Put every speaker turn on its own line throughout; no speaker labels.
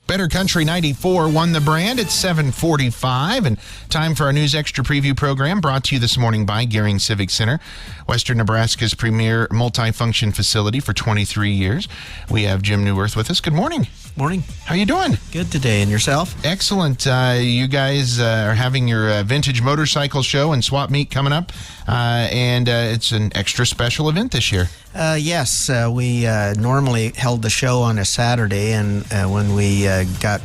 Better Country 94 won the brand at 7:45, and time for our News Extra preview program, brought to you this morning by Gering Civic Center, Western Nebraska's premier multifunction facility for 23 years. We have Jim Neuwirth with us. Good morning.
Morning.
How you doing?
Good today. And yourself?
Excellent. You guys are having your vintage motorcycle show and swap meet coming up, and it's an extra special event this year.
Yes. We normally held the show on a Saturday, and when we got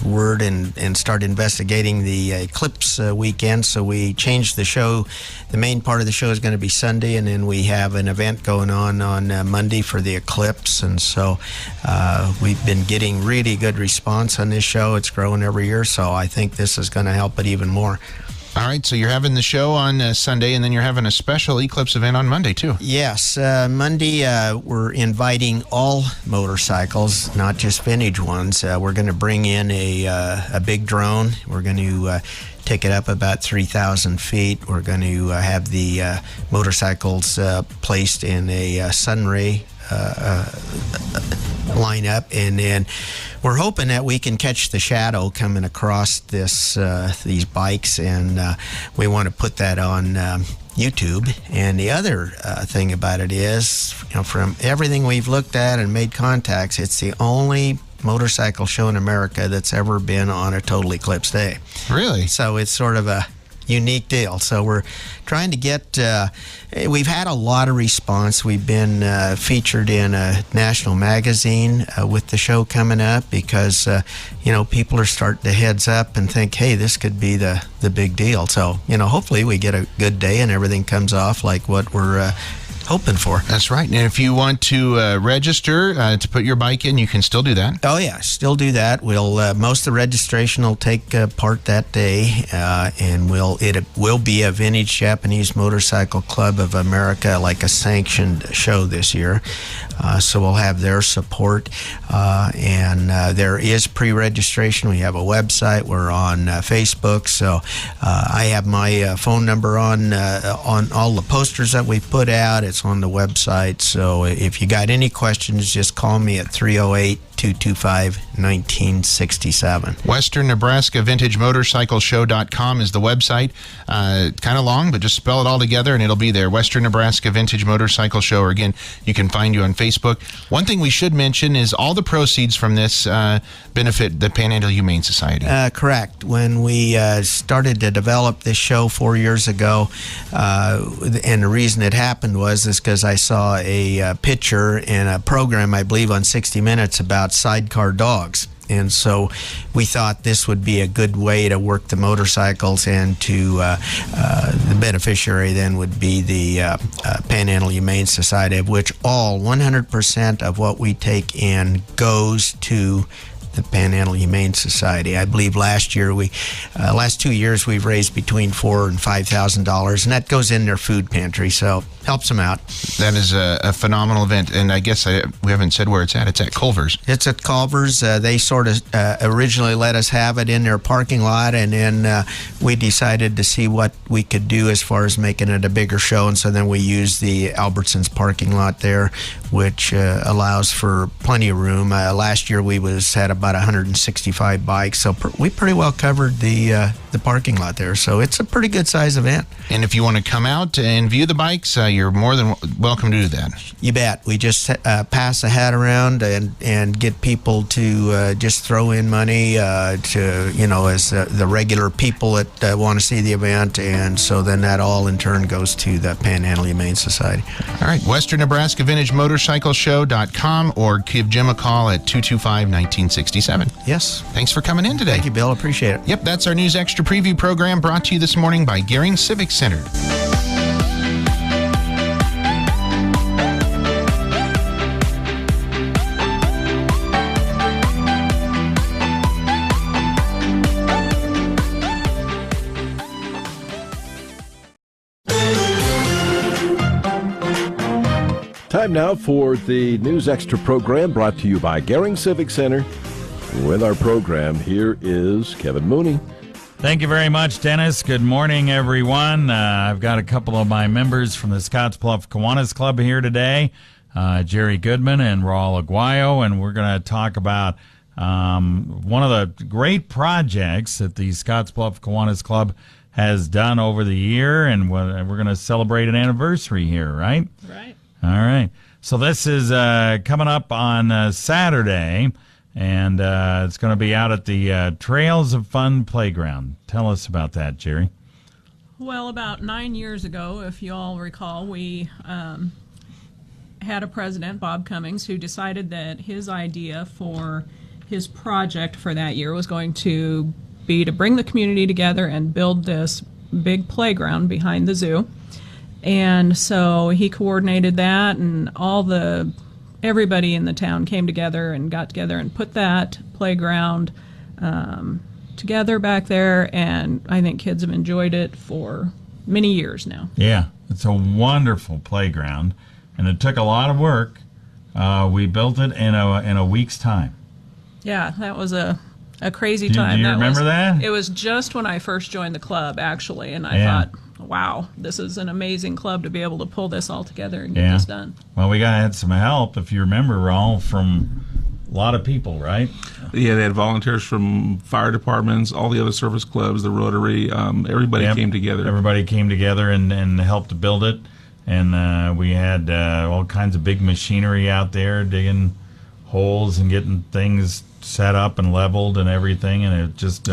word and started investigating the eclipse weekend, so we changed the show. The main part of the show is going to be Sunday, and then we have an event going on Monday for the eclipse. And so we've been getting really good response on this show. It's growing every year, so I think this is going to help it even more.
All right, so you're having the show on Sunday, and then you're having a special eclipse event on Monday, too.
Yes. Monday, we're inviting all motorcycles, not just vintage ones. We're going to bring in a big drone. We're going to take it up about 3,000 feet. We're going to have the motorcycles placed in a sunray line up, and then we're hoping that we can catch the shadow coming across these bikes, and we want to put that on YouTube. And the other thing about it is, from everything we've looked at and made contacts, it's the only motorcycle show in America that's ever been on a total eclipse day.
Really?
So it's sort of a unique deal. So we're trying to get, we've had a lot of response. We've been featured in a national magazine with the show coming up because, people are starting to heads up and think, hey, this could be the big deal. So, hopefully we get a good day and everything comes off like what we're hoping for.
That's right. And if you want to register to put your bike in, you can still do that.
Oh yeah, still do that. We'll most of the registration will take part that day, and it will be a Vintage Japanese Motorcycle Club of America, like a sanctioned show this year. So we'll have their support, and there is pre-registration. We have a website. We're on Facebook. So I have my phone number on all the posters that we put out. It's on the website. So if you got any questions, just call me at 308-225-1967.
Western Nebraska Vintage Motorcycle Show.com is the website. Kind of long, but just spell it all together and it'll be there. Western Nebraska Vintage Motorcycle Show. Or again, you can find you on Facebook. One thing we should mention is all the proceeds from this benefit the Panhandle Humane Society.
Correct. When we started to develop this show 4 years ago, and the reason it happened was because I saw a picture in a program, I believe on 60 Minutes, about sidecar dogs. And so we thought this would be a good way to work the motorcycles, and to the beneficiary then would be the Panhandle Humane Society, of which all 100% of what we take in goes to the Panhandle Humane Society. I believe last 2 years we've raised between $4,000 and $5,000, and that goes in their food pantry, so helps them out.
That is a phenomenal event, and I guess we haven't said where it's at. It's at Culver's.
It's at Culver's. They sort of originally let us have it in their parking lot, and then we decided to see what we could do as far as making it a bigger show, and so then we used the Albertsons parking lot there, which allows for plenty of room. Last year we had about 165 bikes, so we pretty well covered the parking lot there. So it's a pretty good size event.
And if you want to come out and view the bikes, you're more than welcome to do that.
You bet. We just pass a hat around and get people to just throw in money as the regular people that want to see the event, and so then that all in turn goes to the Panhandle Humane Society.
All right, Western Nebraska Vintage Motorcycle Show.com, or give Jim a call at 225-1967.
Yes.
Thanks for coming in today.
Thank you, Bill. Appreciate it.
Yep, that's our News Extra preview program, brought to you this morning by Gering Civic Center.
Time now for the News Extra program, brought to you by Gering Civic Center. With our program, here is Kevin Mooney.
Thank you very much, Dennis. Good morning, everyone. I've got a couple of my members from the Scottsbluff Kiwanis Club here today, Jeri Goodman and Raul Aguallo, and we're going to talk about One of the great projects that the Scottsbluff Kiwanis Club has done over the year, and we're going to celebrate an anniversary here, right?
Right.
All right. So this is coming up on Saturday, and it's going to be out at the Trails of Fun Playground. Tell us about that, Jeri.
Well, about 9 years ago, if you all recall, we had a president, Bob Cummings, who decided that his idea for his project for that year was going to be to bring the community together and build this big playground behind the zoo. And so he coordinated that, and everybody in the town came together and got together and put that playground together back there, and I think kids have enjoyed it for many years now.
Yeah, it's a wonderful playground, and it took a lot of work. We built it in a week's time.
Yeah, that was a crazy time.
Do you remember that?
It was just when I first joined the club, actually, and I thought, wow, this is an amazing club to be able to pull this all together and get this done.
Well, we had some help, if you remember, Raul, from a lot of people, right?
Yeah, they had volunteers from fire departments, all the other service clubs, the Rotary. Everybody came together.
Everybody came together and helped to build it. And we had all kinds of big machinery out there digging holes and getting things set up and leveled and everything. And it just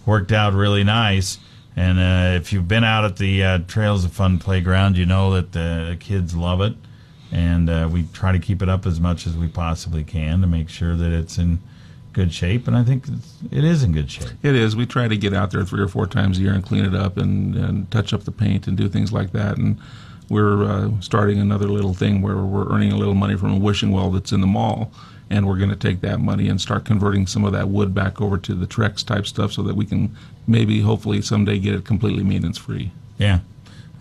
worked out really nice. And if you've been out at the Trails of Fun Playground, you know that the kids love it. And we try to keep it up as much as we possibly can to make sure that it's in good shape. And I think it is in good shape.
It is. We try to get out there 3 or 4 times a year and clean it up and touch up the paint and do things like that. And we're starting another little thing where we're earning a little money from a wishing well that's in the mall. And we're going to take that money and start converting some of that wood back over to the Trex type stuff so that we can maybe, hopefully, someday get it completely maintenance-free.
Yeah.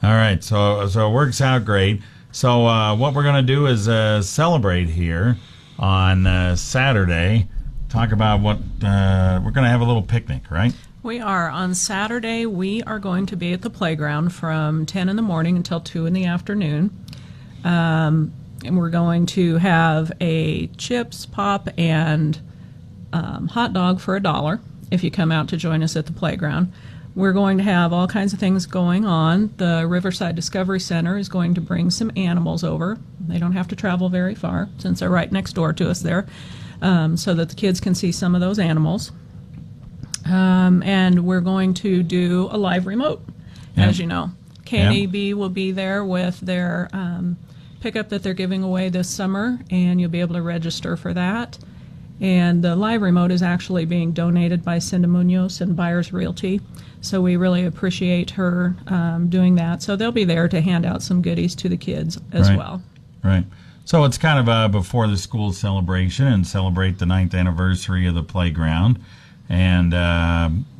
All right. So it works out great. So what we're going to do is celebrate here on Saturday. Talk about what we're going to have a little picnic, right?
We are. On Saturday, we are going to be at the playground from 10 in the morning until 2 in the afternoon. And we're going to have a chips, pop, and hot dog for $1 if you come out to join us at the playground. We're going to have all kinds of things going on. The Riverside Discovery Center is going to bring some animals over. They don't have to travel very far since they're right next door to us there, so that the kids can see some of those animals. And we're going to do a live remote, as you know. KNEB will be there with their pickup that they're giving away this summer, and you'll be able to register for that. And the live remote is actually being donated by Cinda Munoz and Buyers Realty, so we really appreciate her doing that. So they'll be there to hand out some goodies to the kids as well.
Right. So it's kind of before the school celebration and celebrate the 9th anniversary of the playground. And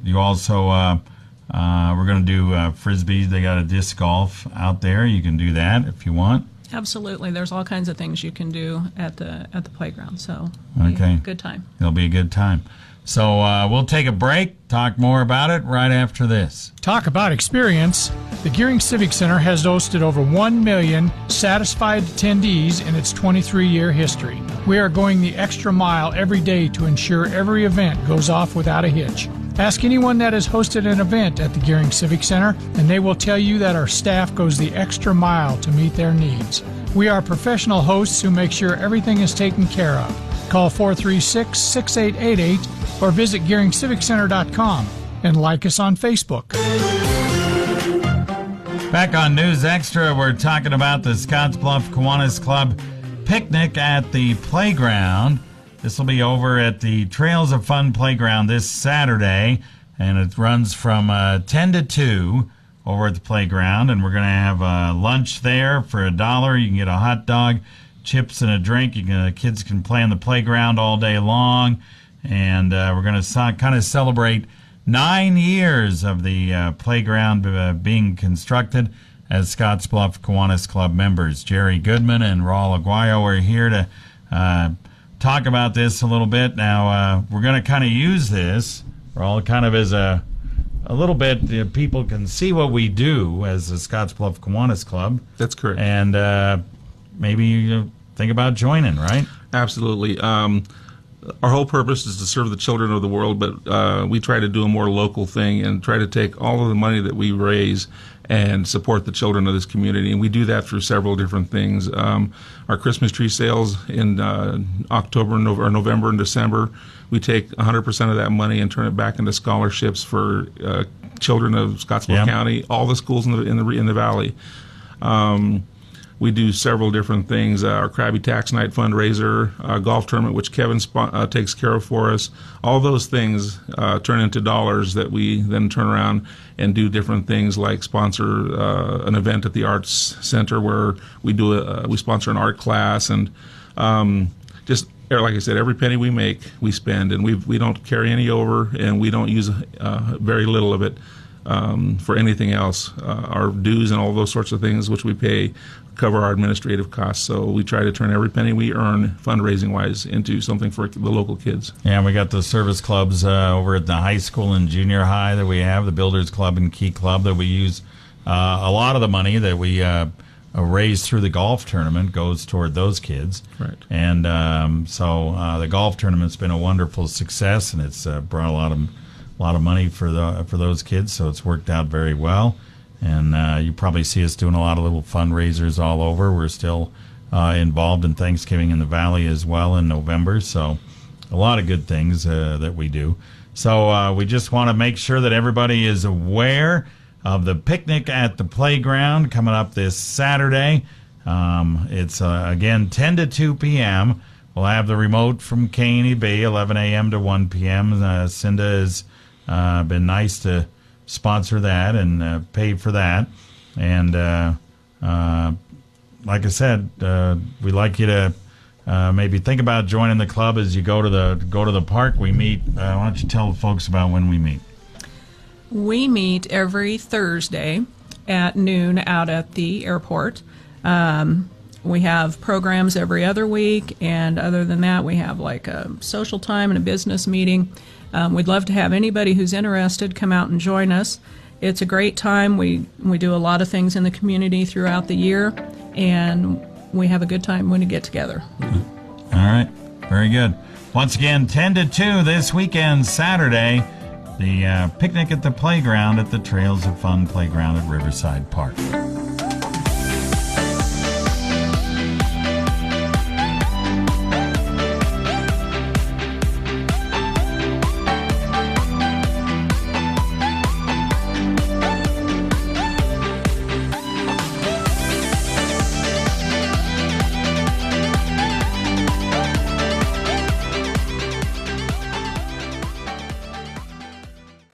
you also, we're going to do Frisbees. They got a disc golf out there. You can do that if you want.
Absolutely. There's all kinds of things you can do at the playground. So good time.
It'll be a good time. So we'll take a break, talk more about it right after this.
Talk about experience. The Gearing Civic Center has hosted over 1 million satisfied attendees in its 23-year history. We are going the extra mile every day to ensure every event goes off without a hitch. Ask anyone that has hosted an event at the Gearing Civic Center, and they will tell you that our staff goes the extra mile to meet their needs. We are professional hosts who make sure everything is taken care of. Call 436-6888 or visit GearingCivicCenter.com and like us on Facebook.
Back on News Extra, we're talking about the Scottsbluff Kiwanis Club picnic at the playground. This will be over at the Trails of Fun Playground this Saturday, and it runs from 10 to 2 over at the playground, and we're going to have lunch there for $1. You can get a hot dog, chips, and a drink. Kids can play on the playground all day long, and we're going to kind of celebrate 9 years of the playground being constructed as Scottsbluff Kiwanis Club members. Jeri Goodman and Raul Aguallo are here to talk about this a little bit. Now, we're going to kind of use this, Raul, kind of as a little bit, people can see what we do as the Scottsbluff Kiwanis Club.
That's correct.
And maybe think about joining, right?
Absolutely. our whole purpose is to serve the children of the world, but we try to do a more local thing and try to take all of the money that we raise and support the children of this community. And we do that through several different things. Our Christmas tree sales in October, November, and December, we take 100% of that money and turn it back into scholarships for children of Scottsbluff County, all the schools in the valley. We do several different things. Our Krabby Tax Night fundraiser, golf tournament, which Kevin takes care of for us. All those things turn into dollars that we then turn around and do different things, like sponsor an event at the Arts Center where we sponsor an art class, and just like I said, every penny we make, we spend, and we don't carry any over, and we don't use very little of it for anything else. Our dues and all those sorts of things which we pay cover our administrative costs. So we try to turn every penny we earn fundraising-wise into something for the local kids.
Yeah, we got the service clubs over at the high school and junior high that we have, the Builders Club and Key Club, that we use. A lot of the money that we raise through the golf tournament goes toward those kids.
Right.
And so the golf tournament's been a wonderful success, and it's brought a lot of money for those kids, so it's worked out very well. And you probably see us doing a lot of little fundraisers all over. We're still involved in Thanksgiving in the Valley as well in November, so a lot of good things that we do. So we just want to make sure that everybody is aware of the picnic at the playground coming up this Saturday. It's, again, 10 to 2 p.m. We'll have the remote from KNEB, 11 a.m. to 1 p.m. Cinda has been nice to sponsor that and pay for that. And like I said, we'd like you to maybe think about joining the club as you go to the park. We meet. Why don't you tell the folks about when we meet?
We meet every Thursday at noon out at the airport. We have programs every other week, and other than that, we have like a social time and a business meeting. We'd love to have anybody who's interested come out and join us. It's a great time. We do a lot of things in the community throughout the year, and we have a good time when we get together.
All right. Very good. Once again, 10 to 2 this weekend, Saturday, the picnic at the playground at the Trails of Fun Playground at Riverside Park.